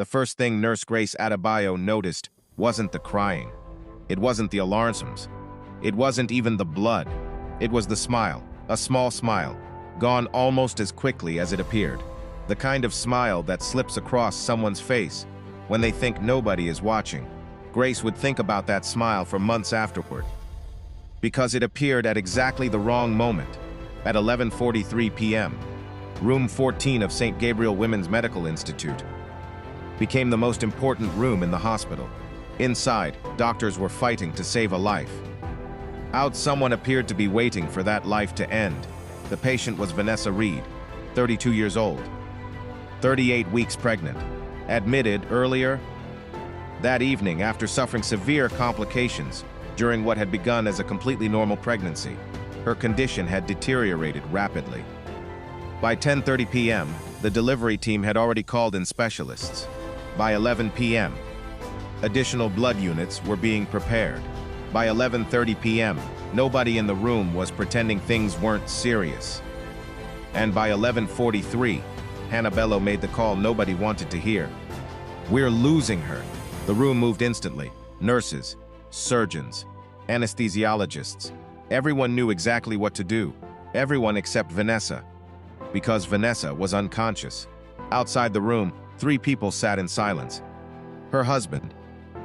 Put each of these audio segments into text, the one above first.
The first thing Nurse Grace Adebayo noticed wasn't the crying. It wasn't the alarms. It wasn't even the blood. It was the smile, a small smile, gone almost as quickly as it appeared. The kind of smile that slips across someone's face when they think nobody is watching. Grace would think about that smile for months afterward, because it appeared at exactly the wrong moment. At 11:43 p.m., room 14 of St. Gabriel Women's Medical Institute became the most important room in the hospital. Inside, doctors were fighting to save a life. Out, someone appeared to be waiting for that life to end. The patient was Vanessa Reed, 32 years old, 38 weeks pregnant, admitted earlier that evening after suffering severe complications during what had begun as a completely normal pregnancy. Her condition had deteriorated rapidly. By 10:30 p.m., the delivery team had already called in specialists. By 11 p.m., additional blood units were being prepared. By 11:30 p.m., nobody in the room was pretending things weren't serious. And by 11:43, Hannah Bello made the call nobody wanted to hear. "We're losing her." The room moved instantly. Nurses, surgeons, anesthesiologists. Everyone knew exactly what to do. Everyone except Vanessa, because Vanessa was unconscious. Outside the room, 3 people sat in silence. Her husband,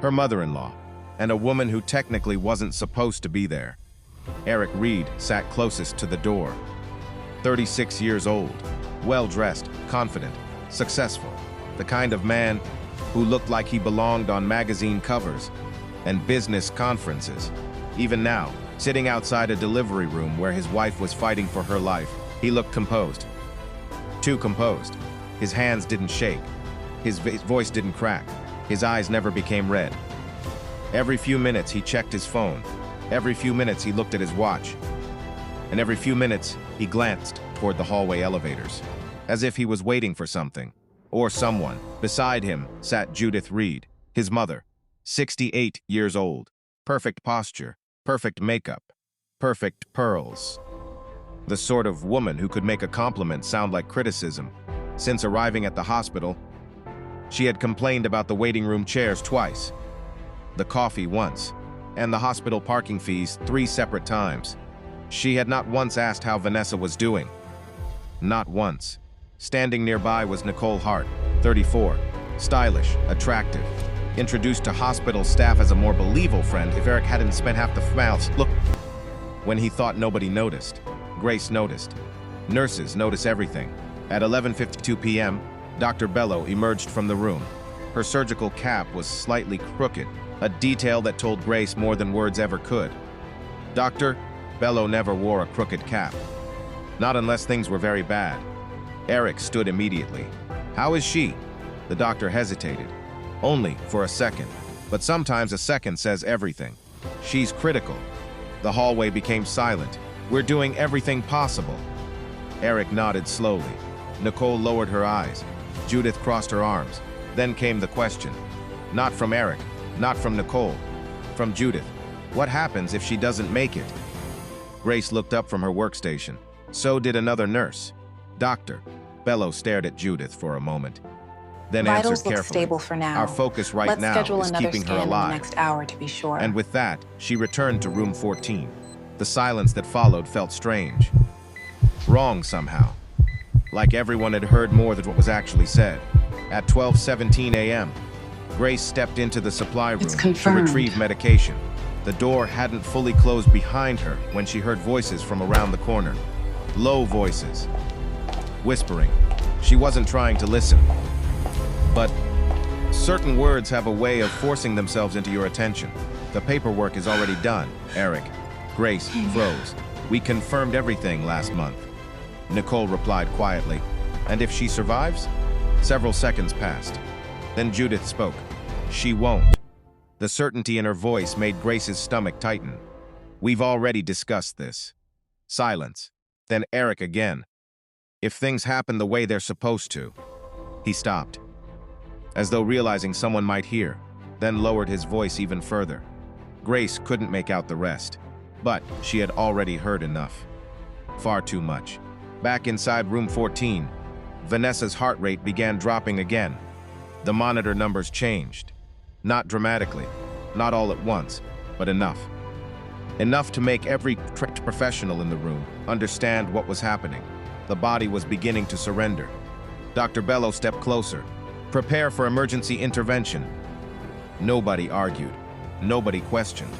her mother-in-law, and a woman who technically wasn't supposed to be there. Eric Reed sat closest to the door. 36 years old, well-dressed, confident, successful. The kind of man who looked like he belonged on magazine covers and business conferences. Even now, sitting outside a delivery room where his wife was fighting for her life, he looked composed. Too composed. His hands didn't shake. His voice didn't crack. His eyes never became red. Every few minutes he checked his phone. Every few minutes he looked at his watch. And every few minutes he glanced toward the hallway elevators, as if he was waiting for something or someone. Beside him sat Judith Reed, his mother, 68 years old. Perfect posture, perfect makeup, perfect pearls. The sort of woman who could make a compliment sound like criticism. Since arriving at the hospital, she had complained about the waiting room chairs twice, the coffee once, and the hospital parking fees 3 separate times. She had not once asked how Vanessa was doing. Not once. Standing nearby was Nicole Hart, 34, stylish, attractive, introduced to hospital staff as a more believable friend if Eric hadn't spent half the mouths. Look, when he thought nobody noticed, Grace noticed. Nurses notice everything. At 11:52 p.m., Dr. Bello emerged from the room. Her surgical cap was slightly crooked, a detail that told Grace more than words ever could. Dr. Bello never wore a crooked cap. Not unless things were very bad. Eric stood immediately. "How is she?" The doctor hesitated. Only for a second. But sometimes a second says everything. "She's critical." The hallway became silent. "We're doing everything possible." Eric nodded slowly. Nicole lowered her eyes. Judith crossed her arms. Then came the question. Not from Eric, not from Nicole, from Judith. "What happens if she doesn't make it?" Grace looked up from her workstation. So did another nurse. Dr. Bello stared at Judith for a moment, then answered Vitals look carefully. stable for now. "Our focus right Let's now schedule is another keeping her scan in the alive." next hour to be sure. And with that, she returned to room 14. The silence that followed felt strange. Wrong somehow. Like everyone had heard more than what was actually said. At 12:17 a.m., Grace stepped into the supply room to retrieve medication. The door hadn't fully closed behind her when she heard voices from around the corner. Low voices. Whispering. She wasn't trying to listen. But certain words have a way of forcing themselves into your attention. "The paperwork is already done, Eric." Grace froze. "We confirmed everything last month." Nicole replied quietly. "And if she survives?" Several seconds passed. Then Judith spoke. "She won't." The certainty in her voice made Grace's stomach tighten. "We've already discussed this." Silence. Then Eric again. "If things happen the way they're supposed to." He stopped, as though realizing someone might hear, then lowered his voice even further. Grace couldn't make out the rest, but she had already heard enough. Far too much. Back inside room 14, Vanessa's heart rate began dropping again. The monitor numbers changed. Not dramatically, not all at once, but enough. Enough to make every trained professional in the room understand what was happening. The body was beginning to surrender. Dr. Bello stepped closer. Prepare for emergency intervention. Nobody argued. Nobody questioned.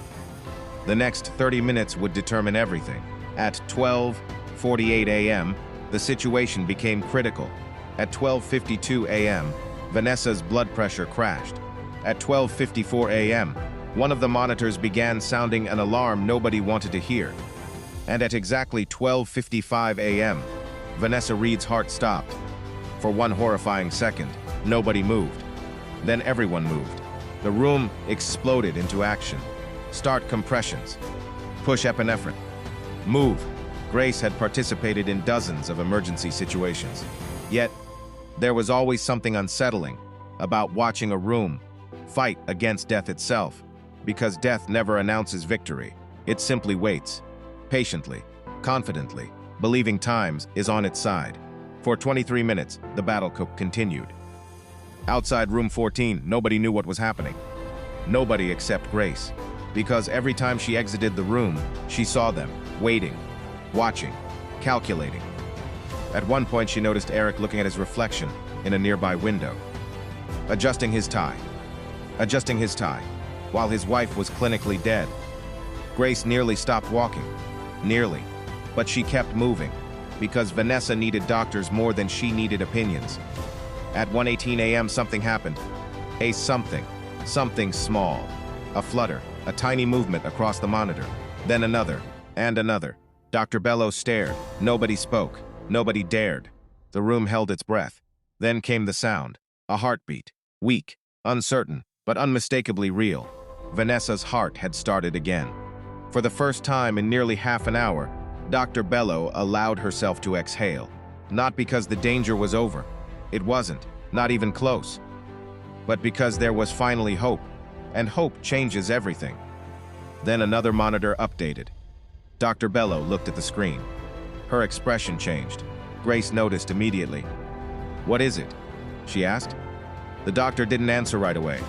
The next 30 minutes would determine everything. At 12:48 a.m., the situation became critical. At 12:52 a.m., Vanessa's blood pressure crashed. At 12:54 a.m., one of the monitors began sounding an alarm nobody wanted to hear. And at exactly 12:55 a.m., Vanessa Reed's heart stopped. For one horrifying second, nobody moved. Then everyone moved. The room exploded into action. Start compressions. Push epinephrine. Move. Grace had participated in dozens of emergency situations. Yet, there was always something unsettling about watching a room fight against death itself, because death never announces victory. It simply waits, patiently, confidently, believing time is on its side. For 23 minutes, the battle continued. Outside room 14, nobody knew what was happening. Nobody except Grace, because every time she exited the room, she saw them, waiting, watching, calculating. At one point, she noticed Eric looking at his reflection in a nearby window, adjusting his tie, while his wife was clinically dead. Grace nearly stopped walking, nearly, but she kept moving, because Vanessa needed doctors more than she needed opinions. At 1:18 a.m., something happened. Something small. A flutter, a tiny movement across the monitor. Then another, and another. Dr. Bello stared. Nobody spoke. Nobody dared. The room held its breath. Then came the sound. A heartbeat. Weak, uncertain, but unmistakably real. Vanessa's heart had started again. For the first time in nearly half an hour, Dr. Bello allowed herself to exhale. Not because the danger was over. It wasn't, not even close. But because there was finally hope, and hope changes everything. Then another monitor updated. Dr. Bello looked at the screen. Her expression changed. Grace noticed immediately. "What is it?" she asked. The doctor didn't answer right away.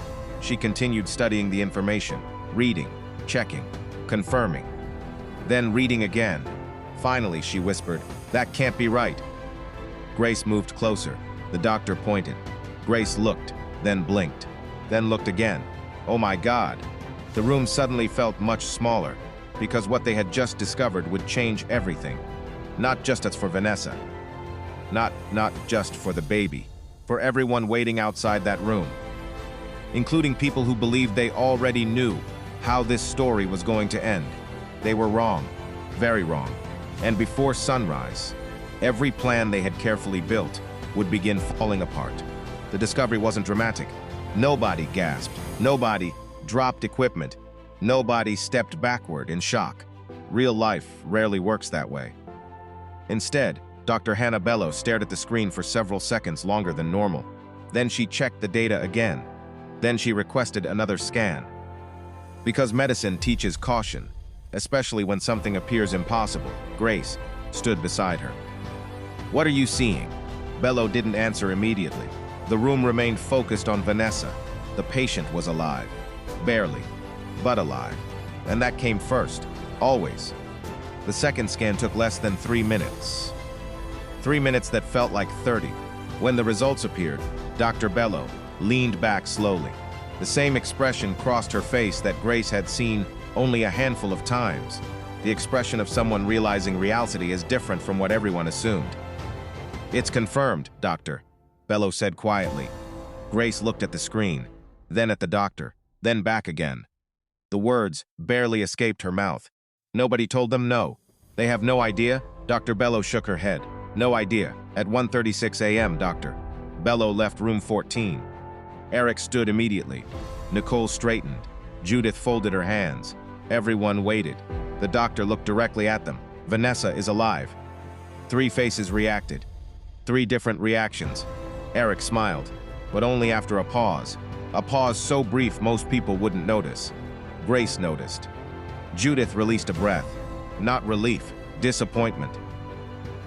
She continued studying the information, reading, checking, confirming. Then reading again. Finally, she whispered, "That can't be right." Grace moved closer. The doctor pointed. Grace looked, then blinked, then looked again. Oh my God! The room suddenly felt much smaller, because what they had just discovered would change everything. Not just as for Vanessa. Not just for the baby. For everyone waiting outside that room. Including people who believed they already knew how this story was going to end. They were wrong. Very wrong. And before sunrise, every plan they had carefully built would begin falling apart. The discovery wasn't dramatic. Nobody gasped. Nobody dropped equipment. Nobody stepped backward in shock. Real life rarely works that way. Instead, Dr. Hannah Bello stared at the screen for several seconds longer than normal. Then she checked the data again. Then she requested another scan. Because medicine teaches caution, especially when something appears impossible, Grace stood beside her. "What are you seeing?" Bello didn't answer immediately. The room remained focused on Vanessa. The patient was alive. Barely, but alive. And that came first, always. The second scan took less than 3 minutes. 3 minutes that felt like 30. When the results appeared, Dr. Bello leaned back slowly. The same expression crossed her face that Grace had seen only a handful of times. The expression of someone realizing reality is different from what everyone assumed. "It's confirmed, Doctor," Bello said quietly. Grace looked at the screen, then at the doctor, then back again. The words barely escaped her mouth. Nobody told them no. They have no idea? Dr. Bello shook her head. No idea. At 1:36 a.m., Doctor. Bello left room 14. Eric stood immediately. Nicole straightened. Judith folded her hands. Everyone waited. The doctor looked directly at them. Vanessa is alive. 3 faces reacted. 3 different reactions. Eric smiled, but only after a pause. A pause so brief most people wouldn't notice. Grace noticed. Judith released a breath. Not relief, disappointment.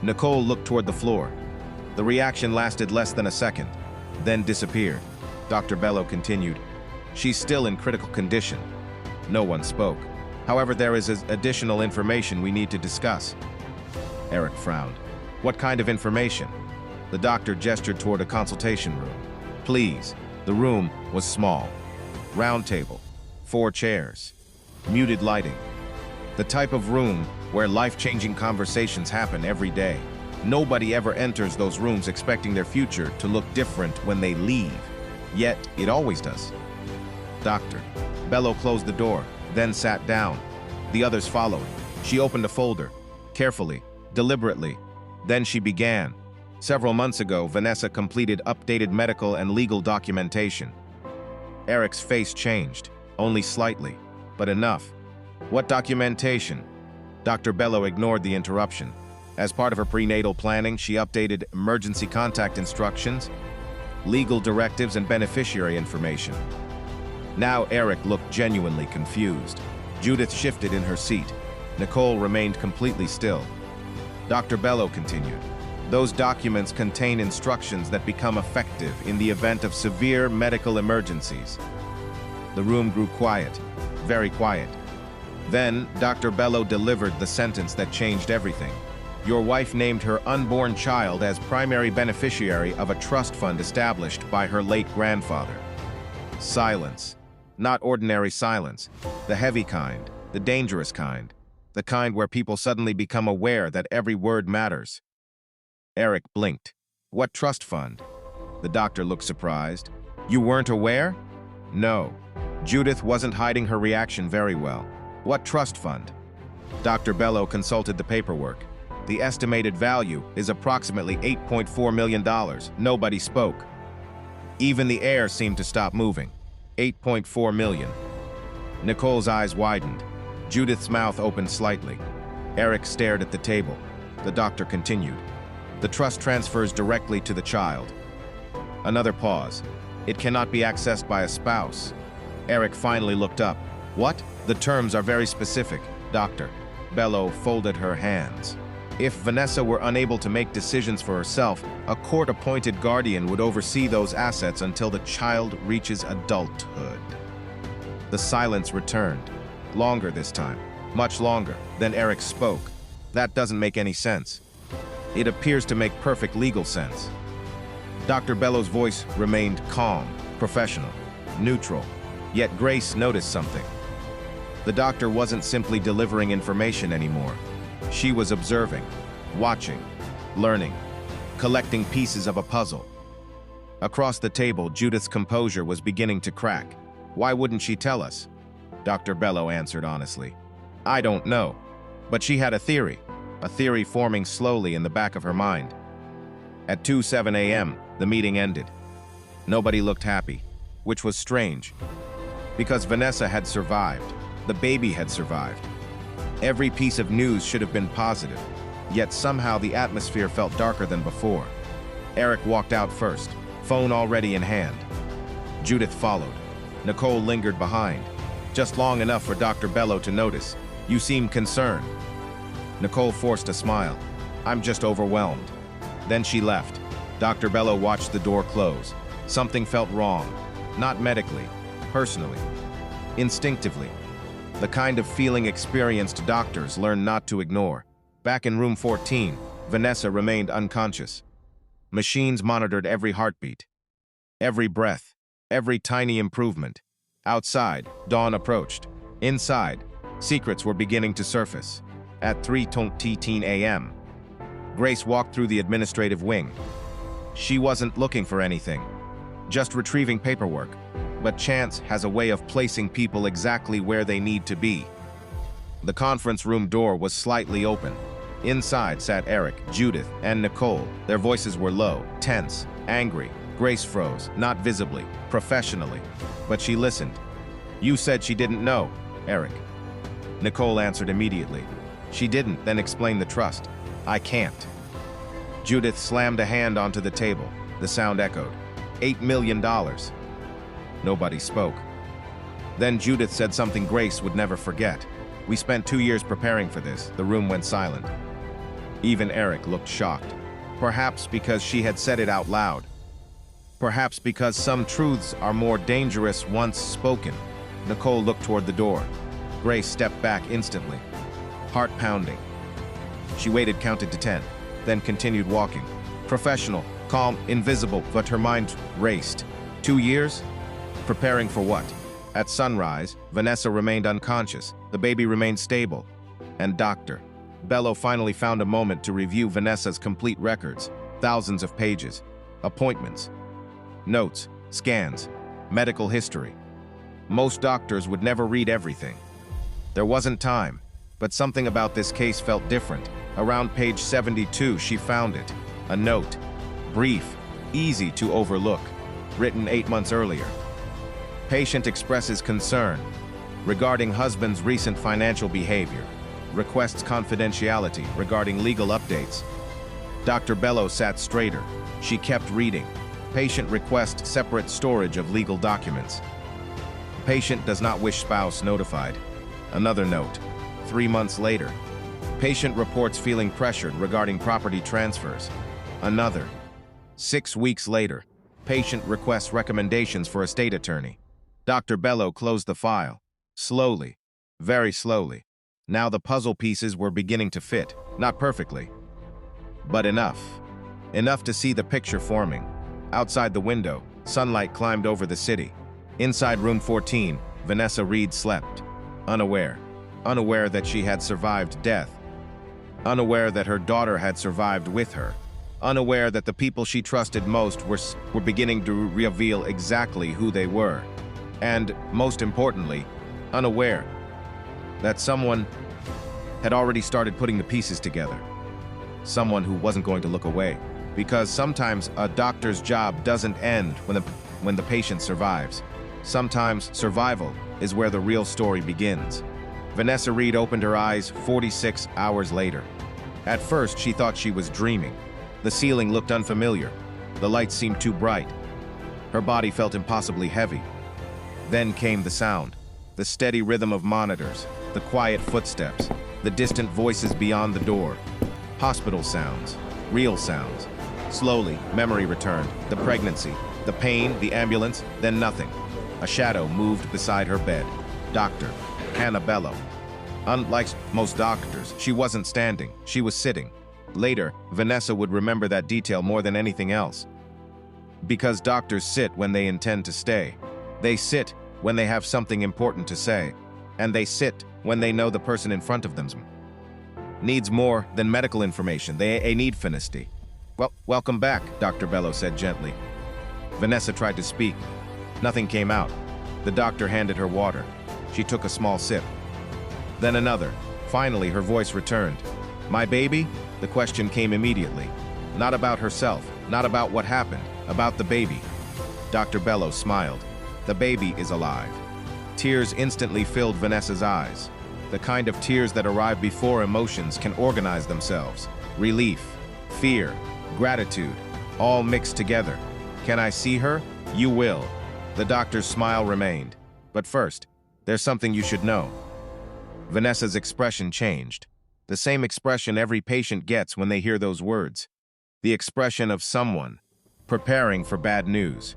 Nicole looked toward the floor. The reaction lasted less than a second, then disappeared. Dr. Bello continued. She's still in critical condition. No one spoke. However, there is additional information we need to discuss. Eric frowned. What kind of information? The doctor gestured toward a consultation room. Please. The room was small. Round table. 4 chairs. Muted lighting. The type of room where life-changing conversations happen every day. Nobody ever enters those rooms expecting their future to look different when they leave. Yet, it always does. Doctor. Bello closed the door, then sat down. The others followed. She opened a folder. Carefully, deliberately. Then she began. Several months ago, Vanessa completed updated medical and legal documentation. Eric's face changed, only slightly, but enough. What documentation? Dr. Bello ignored the interruption. As part of her prenatal planning, she updated emergency contact instructions, legal directives, and beneficiary information. Now Eric looked genuinely confused. Judith shifted in her seat. Nicole remained completely still. Dr. Bello continued. Those documents contain instructions that become effective in the event of severe medical emergencies. The room grew quiet, very quiet. Then, Dr. Bello delivered the sentence that changed everything. Your wife named her unborn child as primary beneficiary of a trust fund established by her late grandfather. Silence. Not ordinary silence. The heavy kind, the dangerous kind. The kind where people suddenly become aware that every word matters. Eric blinked. What trust fund? The doctor looked surprised. You weren't aware? No. Judith wasn't hiding her reaction very well. What trust fund? Dr. Bello consulted the paperwork. The estimated value is approximately $8.4 million. Nobody spoke. Even the air seemed to stop moving. 8.4 million. Nicole's eyes widened. Judith's mouth opened slightly. Eric stared at the table. The doctor continued. The trust transfers directly to the child. Another pause. It cannot be accessed by a spouse. Eric finally looked up. What? The terms are very specific, Doctor. Bello folded her hands. If Vanessa were unable to make decisions for herself, a court-appointed guardian would oversee those assets until the child reaches adulthood. The silence returned. Longer this time. Much longer. Then Eric spoke. That doesn't make any sense. It appears to make perfect legal sense. Dr. Bello's voice remained calm, professional, neutral. Yet Grace noticed something. The doctor wasn't simply delivering information anymore. She was observing, watching, learning, collecting pieces of a puzzle. Across the table, Judith's composure was beginning to crack. Why wouldn't she tell us? Dr. Bello answered honestly. I don't know, but she had a theory forming slowly in the back of her mind. At 2:07 a.m., the meeting ended. Nobody looked happy, which was strange, because Vanessa had survived. The baby had survived. Every piece of news should have been positive, yet somehow the atmosphere felt darker than before. Eric walked out first, phone already in hand. Judith followed. Nicole lingered behind, just long enough for Dr. Bello to notice. You seem concerned. Nicole forced a smile. I'm just overwhelmed. Then she left. Dr. Bello watched the door close. Something felt wrong. Not medically, personally, instinctively. The kind of feeling experienced doctors learn not to ignore. Back in room 14, Vanessa remained unconscious. Machines monitored every heartbeat, every breath, every tiny improvement. Outside, dawn approached. Inside, secrets were beginning to surface. At 3:10 a.m., Grace walked through the administrative wing. She wasn't looking for anything, just retrieving paperwork. But chance has a way of placing people exactly where they need to be. The conference room door was slightly open. Inside sat Eric, Judith, and Nicole. Their voices were low, tense, angry. Grace froze, not visibly, professionally. But she listened. You said she didn't know, Eric. Nicole answered immediately. She didn't, then explained the trust. I can't. Judith slammed a hand onto the table. The sound echoed. $8 million. Nobody spoke. Then Judith said something Grace would never forget. We spent 2 years preparing for this. The room went silent. Even Eric looked shocked. Perhaps because she had said it out loud. Perhaps because some truths are more dangerous once spoken. Nicole looked toward the door. Grace stepped back instantly, heart pounding. She waited, counted to 10, then continued walking. Professional, calm, invisible, but her mind raced. 2 years? Preparing for what? At sunrise, Vanessa remained unconscious. The baby remained stable. And Dr. Bello finally found a moment to review Vanessa's complete records. Thousands of pages. Appointments. Notes. Scans. Medical history. Most doctors would never read everything. There wasn't time, but something about this case felt different. Around page 72, she found it. A note. Brief. Easy to overlook. Written 8 months earlier. Patient expresses concern regarding husband's recent financial behavior. Requests confidentiality regarding legal updates. Dr. Bello sat straighter. She kept reading. Patient requests separate storage of legal documents. Patient does not wish spouse notified. Another note. 3 months later. Patient reports feeling pressured regarding property transfers. Another. 6 weeks later. Patient requests recommendations for a state attorney. Dr. Bello closed the file. Slowly. Very slowly. Now the puzzle pieces were beginning to fit. Not perfectly, but enough. Enough to see the picture forming. Outside the window, sunlight climbed over the city. Inside room 14, Vanessa Reed slept. Unaware. Unaware that she had survived death. Unaware that her daughter had survived with her. Unaware that the people she trusted most were beginning to reveal exactly who they were. And, most importantly, unaware that someone had already started putting the pieces together. Someone who wasn't going to look away. Because sometimes a doctor's job doesn't end when the patient survives. Sometimes survival is where the real story begins. Vanessa Reed opened her eyes 46 hours later. At first, she thought she was dreaming. The ceiling looked unfamiliar. The lights seemed too bright. Her body felt impossibly heavy. Then came the sound, the steady rhythm of monitors, the quiet footsteps, the distant voices beyond the door. Hospital sounds, real sounds. Slowly, memory returned, the pregnancy, the pain, the ambulance, then nothing. A shadow moved beside her bed. Dr. Hannah Bello. Unlike most doctors, she wasn't standing, she was sitting. Later, Vanessa would remember that detail more than anything else. Because doctors sit when they intend to stay. They sit when they have something important to say. And they sit when they know the person in front of them needs more than medical information. They need honesty. Well, welcome back, Dr. Bello said gently. Vanessa tried to speak. Nothing came out. The doctor handed her water. She took a small sip. Then another. Finally, her voice returned. My baby? The question came immediately. Not about herself, not about what happened, about the baby. Dr. Bello smiled. The baby is alive. Tears instantly filled Vanessa's eyes. The kind of tears that arrive before emotions can organize themselves. Relief, fear, gratitude, all mixed together. Can I see her? You will. The doctor's smile remained. But first, there's something you should know. Vanessa's expression changed. The same expression every patient gets when they hear those words. The expression of someone preparing for bad news.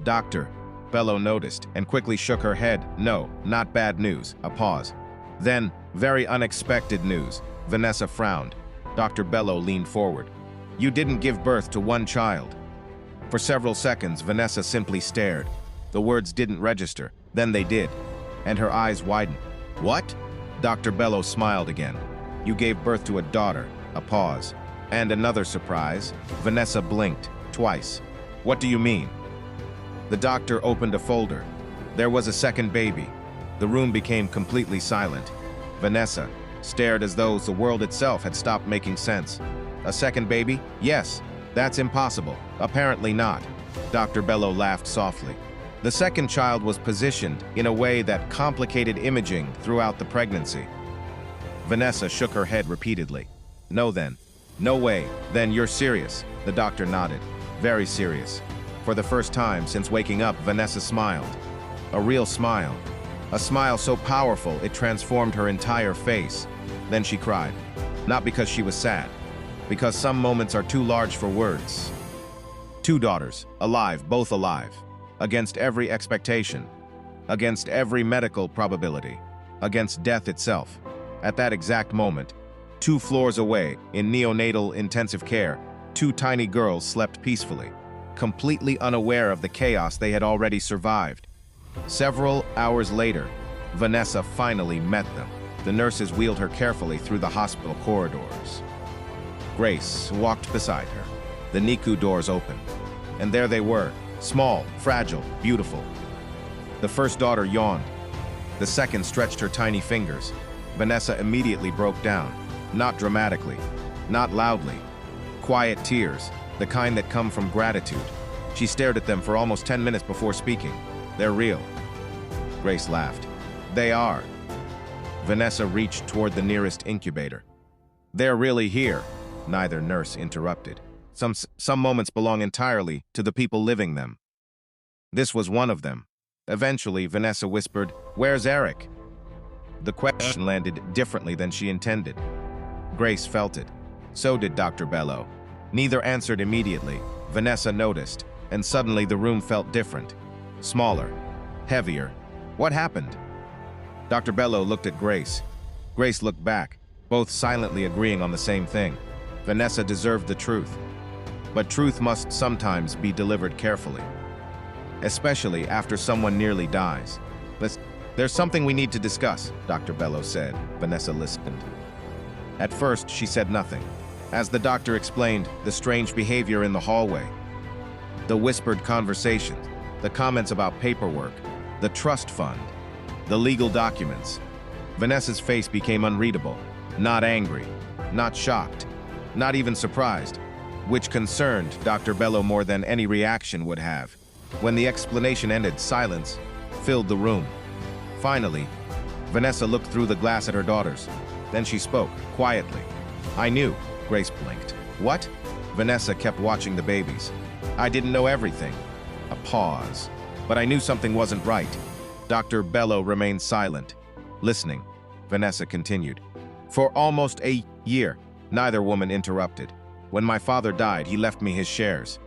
Dr. Bello noticed and quickly shook her head. No, not bad news. A pause. Then, very unexpected news. Vanessa frowned. Dr. Bello leaned forward. You didn't give birth to one child. For several seconds, Vanessa simply stared. The words didn't register. Then they did. And her eyes widened. What? Dr. Bello smiled again. You gave birth to a daughter. A pause. And another surprise. Vanessa blinked. Twice. What do you mean? The doctor opened a folder. There was a second baby. The room became completely silent. Vanessa stared as though the world itself had stopped making sense. A second baby? Yes. That's impossible. Apparently not. Dr. Bello laughed softly. The second child was positioned in a way that complicated imaging throughout the pregnancy. Vanessa shook her head repeatedly. No then. No way. Then you're serious. The doctor nodded. Very serious. For the first time since waking up, Vanessa smiled. A real smile. A smile so powerful it transformed her entire face. Then she cried. Not because she was sad. Because some moments are too large for words. 2 daughters, alive, both alive, against every expectation, against every medical probability, against death itself. At that exact moment, 2 floors away, in neonatal intensive care, 2 tiny girls slept peacefully, completely unaware of the chaos they had already survived. Several hours later, Vanessa finally met them. The nurses wheeled her carefully through the hospital corridors. Grace walked beside her. The NICU doors opened, and there they were, small, fragile, beautiful. The first daughter yawned. The second stretched her tiny fingers. Vanessa immediately broke down, not dramatically, not loudly. Quiet tears, the kind that come from gratitude. She stared at them for almost 10 minutes before speaking. They're real. Grace laughed. They are. Vanessa reached toward the nearest incubator. They're really here, neither nurse interrupted. Some moments belong entirely to the people living them. This was one of them. Eventually, Vanessa whispered, "Where's Eric?" The question landed differently than she intended. Grace felt it. So did Dr. Bello. Neither answered immediately. Vanessa noticed, and suddenly the room felt different. Smaller, heavier. What happened? Dr. Bello looked at Grace. Grace looked back, both silently agreeing on the same thing. Vanessa deserved the truth. But truth must sometimes be delivered carefully, especially after someone nearly dies. There's something we need to discuss, Dr. Bello said. Vanessa listened. At first, she said nothing. As the doctor explained the strange behavior in the hallway, the whispered conversations, the comments about paperwork, the trust fund, the legal documents, Vanessa's face became unreadable. Not angry, not shocked, not even surprised, which concerned Dr. Bello more than any reaction would have. When the explanation ended, silence filled the room. Finally, Vanessa looked through the glass at her daughters. Then she spoke, quietly. "I knew." Grace blinked. "What?" Vanessa kept watching the babies. "I didn't know everything." A pause. "But I knew something wasn't right." Dr. Bello remained silent, listening. Vanessa continued. "For almost a year," neither woman interrupted. "When my father died, he left me his shares."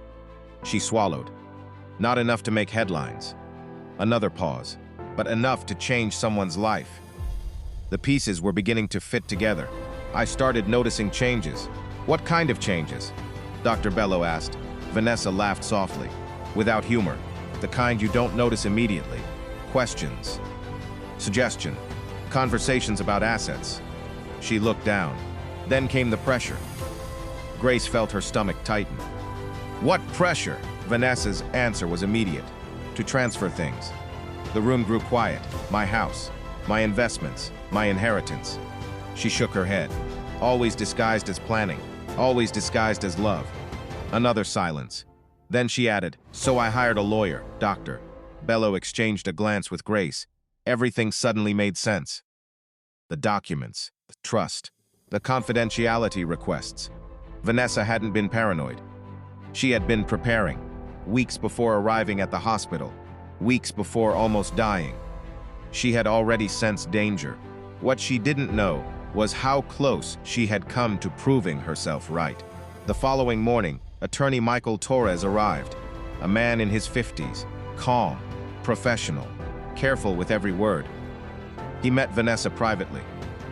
She swallowed. "Not enough to make headlines." Another pause, but enough to change someone's life. The pieces were beginning to fit together. I started noticing changes. "What kind of changes?" Dr. Bello asked. Vanessa laughed softly, without humor, the kind you don't notice immediately. Questions, suggestion, conversations about assets. She looked down. Then came the pressure. Grace felt her stomach tighten. "What pressure?" Vanessa's answer was immediate. "To transfer things." The room grew quiet. "My house, my investments, my inheritance." She shook her head. "Always disguised as planning, always disguised as love." Another silence. Then she added, "So I hired a lawyer, doctor." Bello exchanged a glance with Grace. Everything suddenly made sense. The documents, the trust, the confidentiality requests. Vanessa hadn't been paranoid. She had been preparing, weeks before arriving at the hospital, weeks before almost dying. She had already sensed danger. What she didn't know was how close she had come to proving herself right. The following morning, attorney Michael Torres arrived, a man in his 50s, calm, professional, careful with every word. He met Vanessa privately.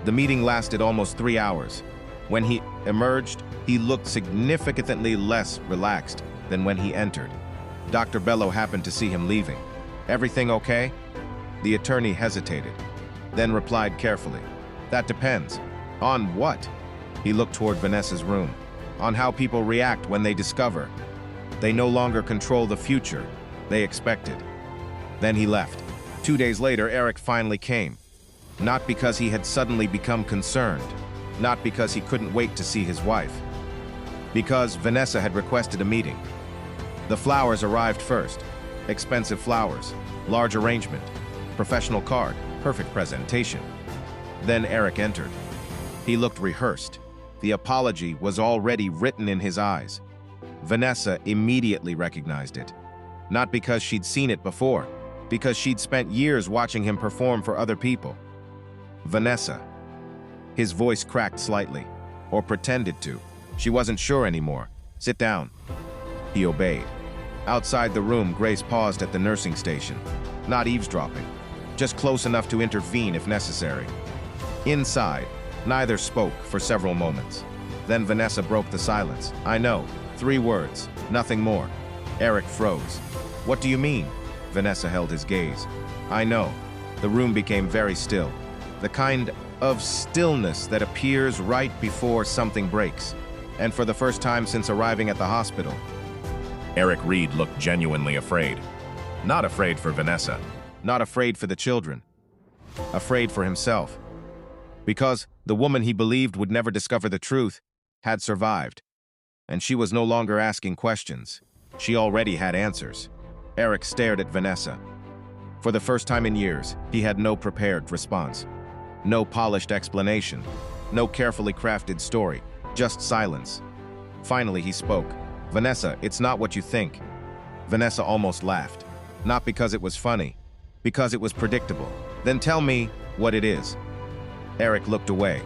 The meeting lasted almost 3 hours. When he emerged, he looked significantly less relaxed than when he entered. Dr. Bello happened to see him leaving. "Everything okay?" The attorney hesitated, then replied carefully, "That depends." "On what?" He looked toward Vanessa's room. "On how people react when they discover they no longer control the future they expected." Then he left. 2 days later, Eric finally came. Not because he had suddenly become concerned, not because he couldn't wait to see his wife, because Vanessa had requested a meeting. The flowers arrived first. Expensive flowers, large arrangement, professional card, perfect presentation. Then Eric entered. He looked rehearsed. The apology was already written in his eyes. Vanessa immediately recognized it. Not because she'd seen it before, because she'd spent years watching him perform for other people. "Vanessa." His voice cracked slightly, or pretended to. She wasn't sure anymore. "Sit down." He obeyed. Outside the room, Grace paused at the nursing station. Not eavesdropping, just close enough to intervene if necessary. Inside, neither spoke for several moments. Then Vanessa broke the silence. "I know." 3 words, nothing more. Eric froze. "What do you mean?" Vanessa held his gaze. "I know." The room became very still. The kind of stillness that appears right before something breaks. And for the first time since arriving at the hospital, Eric Reed looked genuinely afraid. Not afraid for Vanessa. Not afraid for the children. Afraid for himself. Because the woman he believed would never discover the truth had survived. And she was no longer asking questions. She already had answers. Eric stared at Vanessa. For the first time in years, he had no prepared response. No polished explanation. No carefully crafted story. Just silence. Finally, he spoke. "Vanessa, it's not what you think." Vanessa almost laughed. Not because it was funny, because it was predictable. "Then tell me what it is." Eric looked away.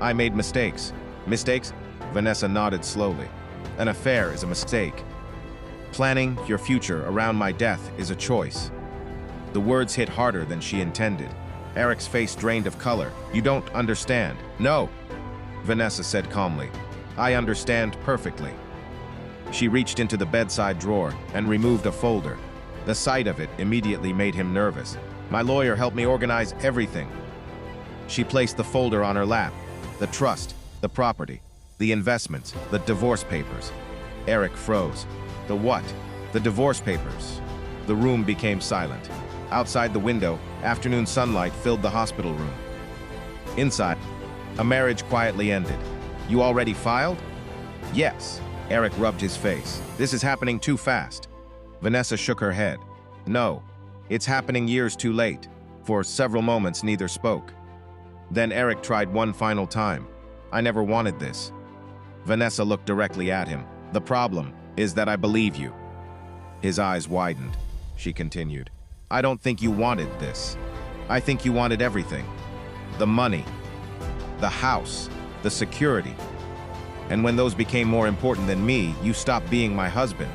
"I made mistakes." "Mistakes?" Vanessa nodded slowly. "An affair is a mistake. Planning your future around my death is a choice." The words hit harder than she intended. Eric's face drained of color. "You don't understand." "No," Vanessa said calmly. "I understand perfectly." She reached into the bedside drawer and removed a folder. The sight of it immediately made him nervous. "My lawyer helped me organize everything." She placed the folder on her lap. The trust, the property, the investments, the divorce papers. Eric froze. "The what?" "The divorce papers." The room became silent. Outside the window, afternoon sunlight filled the hospital room. Inside, a marriage quietly ended. "You already filed?" "Yes." Eric rubbed his face. "This is happening too fast." Vanessa shook her head. "No, it's happening years too late." For several moments, neither spoke. Then Eric tried one final time. "I never wanted this." Vanessa looked directly at him. "The problem is that I believe you." His eyes widened. She continued. "I don't think you wanted this. I think you wanted everything. The money, the house, the security. And when those became more important than me, you stopped being my husband."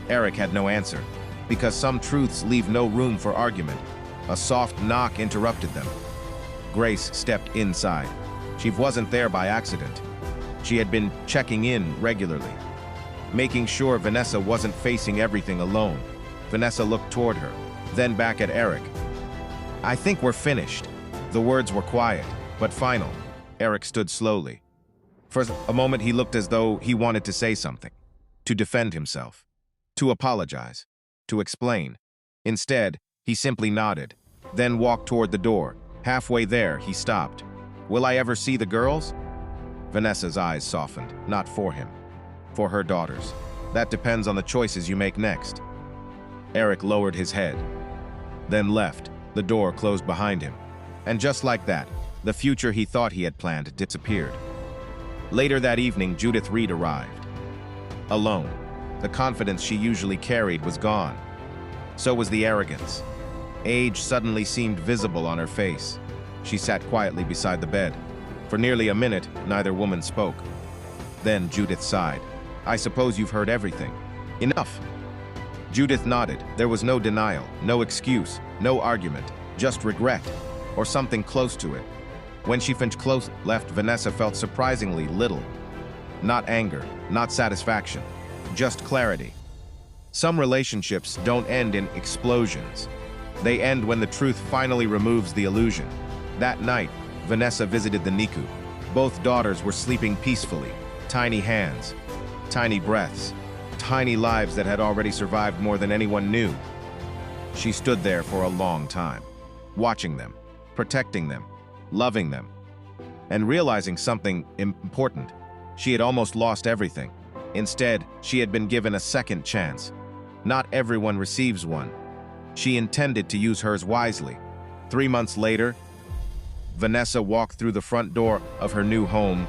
Eric had no answer, because some truths leave no room for argument. A soft knock interrupted them. Grace stepped inside. She wasn't there by accident. She had been checking in regularly, making sure Vanessa wasn't facing everything alone. Vanessa looked toward her, then back at Eric. "I think we're finished." The words were quiet, but final. Eric stood slowly. For a moment, he looked as though he wanted to say something, to defend himself, to apologize, to explain. Instead, he simply nodded, then walked toward the door. Halfway there, he stopped. "Will I ever see the girls?" Vanessa's eyes softened. "Not for him. For her daughters. That depends on the choices you make next." Eric lowered his head, then left. The door closed behind him. And just like that, the future he thought he had planned disappeared. Later that evening, Judith Reed arrived. Alone. The confidence she usually carried was gone. So was the arrogance. Age suddenly seemed visible on her face. She sat quietly beside the bed. For nearly a minute, neither woman spoke. Then Judith sighed. "I suppose you've heard everything." "Enough." Judith nodded. There was no denial, no excuse, no argument, just regret, or something close to it. When she left, Vanessa felt surprisingly little. Not anger, not satisfaction, just clarity. Some relationships don't end in explosions. They end when the truth finally removes the illusion. That night, Vanessa visited the NICU. Both daughters were sleeping peacefully. Tiny hands, tiny breaths, tiny lives that had already survived more than anyone knew. She stood there for a long time, watching them, protecting them, loving them, and realizing something important. She had almost lost everything. Instead, she had been given a second chance. Not everyone receives one. She intended to use hers wisely. 3 months later, Vanessa walked through the front door of her new home,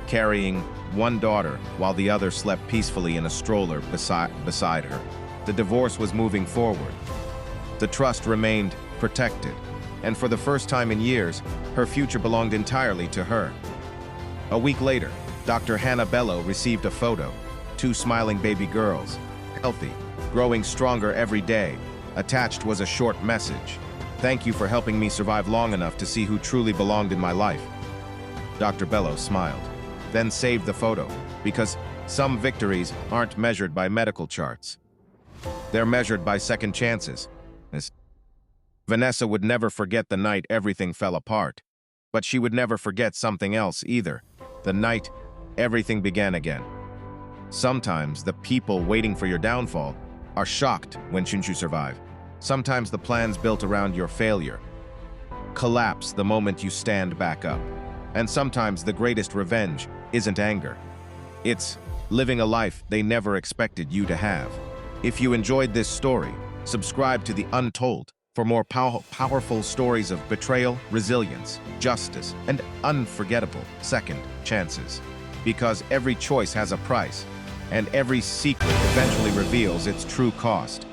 carrying one daughter while the other slept peacefully in a stroller beside her. The divorce was moving forward. The trust remained protected, and for the first time in years, her future belonged entirely to her. A week later, Dr. Hannah Bello received a photo. 2 smiling baby girls, healthy, growing stronger every day. Attached was a short message. Thank you for helping me survive long enough to see who truly belonged in my life. Dr. Bellows smiled, then saved the photo, because some victories aren't measured by medical charts. They're measured by second chances. Vanessa would never forget the night everything fell apart, but she would never forget something else either. The night everything began again. Sometimes the people waiting for your downfall are shocked when you survive. Sometimes the plans built around your failure collapse the moment you stand back up. And sometimes the greatest revenge isn't anger. It's living a life they never expected you to have. If you enjoyed this story, subscribe to the Untold for more powerful stories of betrayal, resilience, justice, and unforgettable second chances. Because every choice has a price, and every secret eventually reveals its true cost.